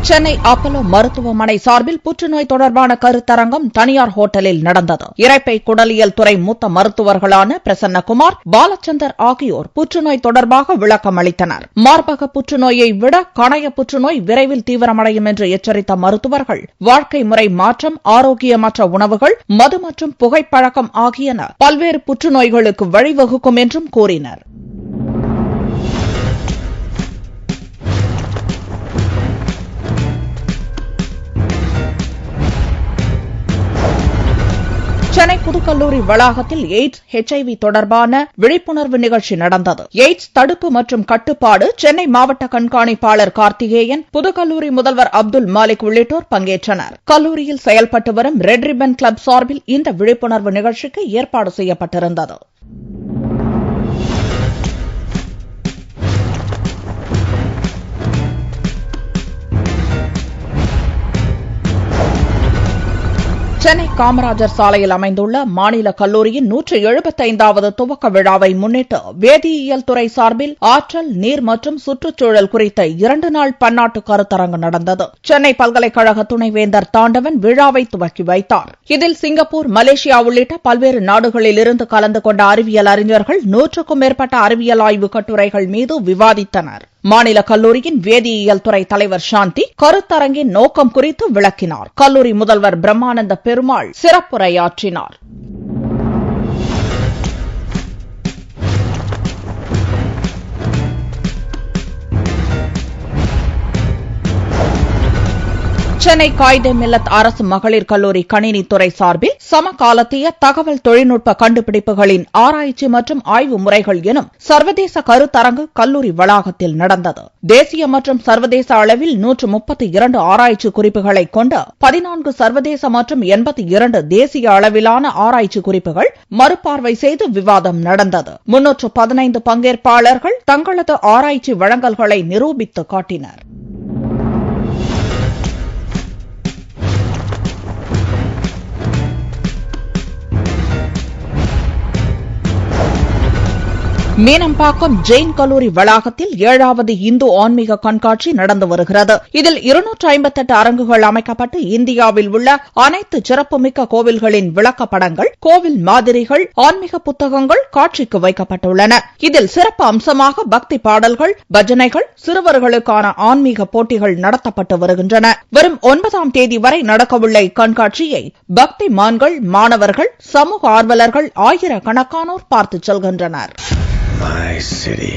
Chennai Apollo மருத்துவமனை சார்பில் புற்றுநோய் தொடர்பான கருத்தரங்கம் தனியார் ஹோட்டலில் நடந்தது. இரைப்பை குடலியல் துறை மூத்த மருத்துவர்களான பிரசன்னகுமார், பாலச்சந்தர் ஆகியோர் புற்றுநோய் தொடர்பாக விளக்கம் அளித்தனர். மார்பக புற்றுநோயை விட கணைய புற்றுநோய் விரைவில் தீவிரமடையும் என்று எச்சரித்த மருத்துவர்கள், வாழ்க்கை முறை மாற்றம், ஆரோக்கியமற்ற உணவுகள், மது மற்றும் புகைப்பழக்கம் ஆகியன பல்வேறு புற்றுநோய்களுக்கு வழிவகுக்கும் என்றும் கூறினர். சென்னை புதுக்கல்லூரி வளாகத்தில் எய்ட்ஸ், HIV தொடர்பான விழிப்புணர்வு நிகழ்ச்சி நடந்தது. எய்ட்ஸ் தடுப்பு மற்றும் கட்டுப்பாடு சென்னை மாவட்ட கண்காணிப்பாளர் கார்த்திகேயன், புதுக்கல்லூரி முதல்வர் அப்துல் மாலிக் உள்ளிட்டோர் பங்கேற்றனர். கல்லூரியில் செயல்பட்டு வரும் ரெட் ரிப்பன் கிளப் சார்பில் இந்த விழிப்புணர்வு நிகழ்ச்சிக்கு ஏற்பாடு செய்யப்பட்டிருந்தது. சென்னை காமராஜர் சாலையில் அமைந்துள்ள மாநில கல்லூரியின் 175வது துவக்க விழாவை முன்னிட்டு வேதியியல் துறை சார்பில் ஆற்றல், நீர் மற்றும் சுற்றுச்சூழல் குறித்த 2 நாள் பன்னாட்டு கருத்தரங்கு நடந்தது. சென்னை பல்கலைக்கழக துணைவேந்தர் தாண்டவன் விழாவை துவக்கி வைத்தார். இதில் சிங்கப்பூர், மலேசியா உள்ளிட்ட பல்வேறு நாடுகளில் இருந்து கலந்து கொண்ட அறிவியல் அறிஞர்கள் 100க்கும் மேற்பட்ட அறிவியல் ஆய்வு கட்டுரைகள் மீது விவாதித்தனர். மாநில கல்லூரியின் வேதியியல் துறை தலைவர் சாந்தி கருத்தரங்கின் நோக்கம் குறித்து விளக்கினார். கல்லூரி முதல்வர் பிரம்மானந்த பெருமாள் சிறப்புரையாற்றினார். சென்னை காயிதே மில்லத் அரசு மகளிர் கல்லூரி கணினித்துறை சார்பில் சமகாலத்திய தகவல் தொழில்நுட்ப கண்டுபிடிப்புகளின் ஆராய்ச்சி மற்றும் ஆய்வு முறைகள் எனும் சர்வதேச கருத்தரங்கு கல்லூரி வளாகத்தில் நடந்தது. தேசிய மற்றும் சர்வதேச அளவில் 132 ஆராய்ச்சி குறிப்புகளை கொண்ட 14 சர்வதேச மற்றும் 82 தேசிய அளவிலான ஆராய்ச்சி குறிப்புகள் மறுபார்வை செய்து விவாதம் நடந்தது. 315 பங்கேற்பாளர்கள் தங்களது ஆராய்ச்சி வழங்கல்களை நிரூபித்து காட்டினர். மீனம்பாக்கம் ஜெயின் கல்லூரி வளாகத்தில் 7வது இந்து ஆன்மீக கண்காட்சி நடந்து வருகிறது. இதில் 258 அரங்குகள் அமைக்கப்பட்டு இந்தியாவில் உள்ள அனைத்து சிறப்புமிக்க கோவில்களின் விளக்கப்படங்கள், கோவில் மாதிரிகள், ஆன்மீக புத்தகங்கள் காட்சிக்கு வைக்கப்பட்டுள்ளன. இதில் சிறப்பு அம்சமாக பக்தி பாடல்கள், பஜனைகள், சிறுவர்களுக்கான ஆன்மீக போட்டிகள் நடத்தப்பட்டு வருகின்றன. வரும் 9ஆம் தேதி வரை நடக்கவுள்ள இக்கண்காட்சியை பக்திமான்கள், மாணவர்கள், சமூக ஆர்வலர்கள் ஆயிரக்கணக்கானோர் பார்த்துச் செல்கின்றனர். My city.